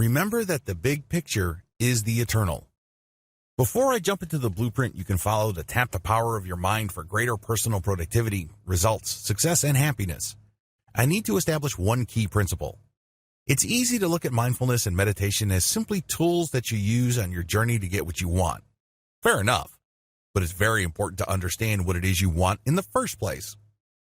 Remember that the big picture is the eternal. Before I jump into the blueprint you can follow to tap the power of your mind for greater personal productivity, results, success, and happiness, I need to establish one key principle. It's easy to look at mindfulness and meditation as simply tools that you use on your journey to get what you want. Fair enough, but it's very important to understand what it is you want in the first place.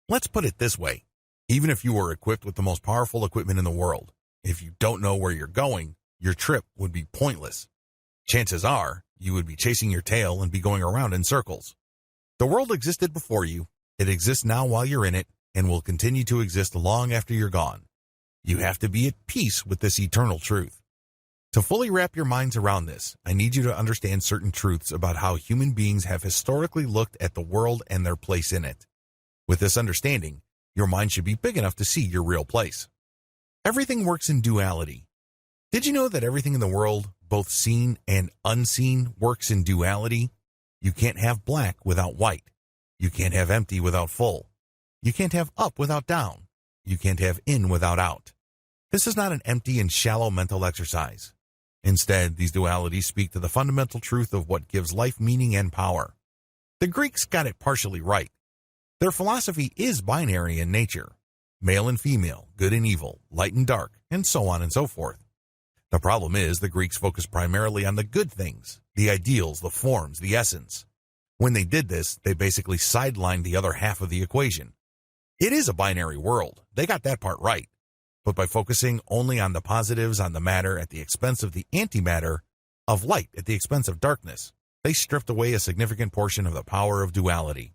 Let's put it this way. Even if you were equipped with the most powerful equipment in the world, if you don't know where you're going, your trip would be pointless. Chances are, you would be chasing your tail and be going around in circles. The world existed before you, it exists now while you're in it, and will continue to exist long after you're gone. You have to be at peace with this eternal truth. To fully wrap your minds around this, I need you to understand certain truths about how human beings have historically looked at the world and their place in it. With this understanding, your mind should be big enough to see your real place. Everything works in duality. Did you know that everything in the world, both seen and unseen, works in duality? You can't have black without white. You can't have empty without full. You can't have up without down. You can't have in without out. This is not an empty and shallow mental exercise. Instead, these dualities speak to the fundamental truth of what gives life meaning and power. The Greeks got it partially right. Their philosophy is binary in nature. Male and female, good and evil, light and dark, and so on and so forth. The problem is the Greeks focused primarily on the good things, the ideals, the forms, the essence. When they did this, they basically sidelined the other half of the equation. It is a binary world. They got that part right. But by focusing only on the positives on the matter at the expense of the antimatter, of light at the expense of darkness, they stripped away a significant portion of the power of duality.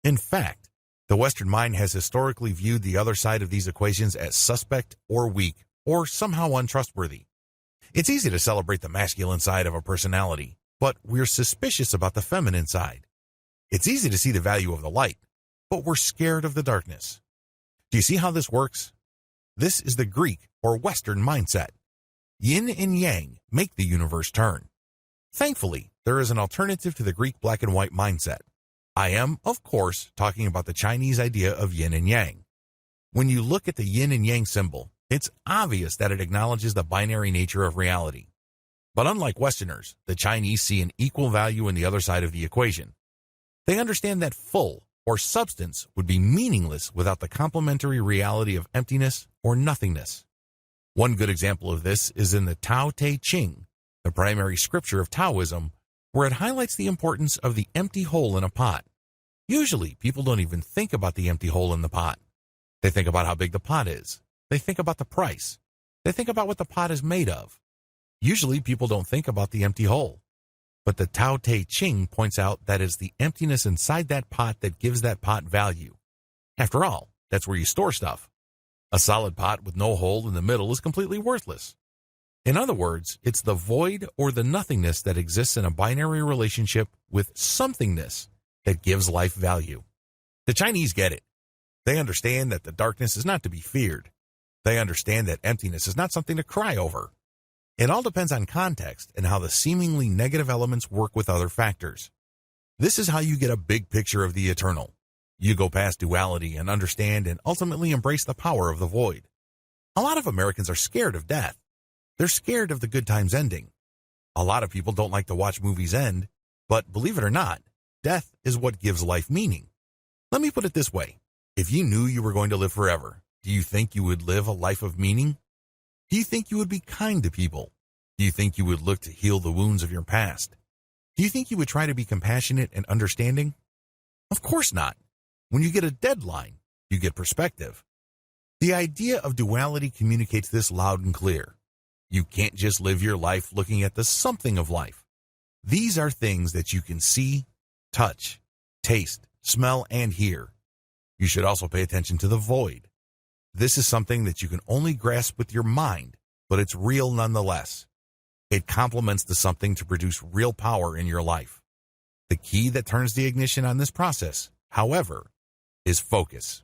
In fact, the Western mind has historically viewed the other side of these equations as suspect or weak or somehow untrustworthy. It's easy to celebrate the masculine side of a personality, but we're suspicious about the feminine side. It's easy to see the value of the light, but we're scared of the darkness. Do you see how this works? This is the Greek or Western mindset. Yin and yang make the universe turn. Thankfully, there is an alternative to the Greek black and white mindset. I am, of course, talking about the Chinese idea of yin and yang. When you look at the yin and yang symbol, it's obvious that it acknowledges the binary nature of reality. But unlike Westerners, the Chinese see an equal value in the other side of the equation. They understand that full or substance would be meaningless without the complementary reality of emptiness or nothingness. One good example of this is in the Tao Te Ching, the primary scripture of Taoism, where it highlights the importance of the empty hole in a pot. Usually, people don't even think about the empty hole in the pot. They think about how big the pot is. They think about the price. They think about what the pot is made of. Usually, people don't think about the empty hole. But the Tao Te Ching points out that it's the emptiness inside that pot that gives that pot value. After all, that's where you store stuff. A solid pot with no hole in the middle is completely worthless. In other words, it's the void or the nothingness that exists in a binary relationship with somethingness that gives life value. The Chinese get it. They understand that the darkness is not to be feared. They understand that emptiness is not something to cry over. It all depends on context and how the seemingly negative elements work with other factors. This is how you get a big picture of the eternal. You go past duality and understand and ultimately embrace the power of the void. A lot of Americans are scared of death. They're scared of the good times ending. A lot of people don't like to watch movies end, but believe it or not, death is what gives life meaning. Let me put it this way. If you knew you were going to live forever, do you think you would live a life of meaning? Do you think you would be kind to people? Do you think you would look to heal the wounds of your past? Do you think you would try to be compassionate and understanding? Of course not. When you get a deadline, you get perspective. The idea of duality communicates this loud and clear. You can't just live your life looking at the something of life. These are things that you can see, touch, taste, smell, and hear. You should also pay attention to the void. This is something that you can only grasp with your mind, but it's real nonetheless. It complements the something to produce real power in your life. The key that turns the ignition on this process, however, is focus.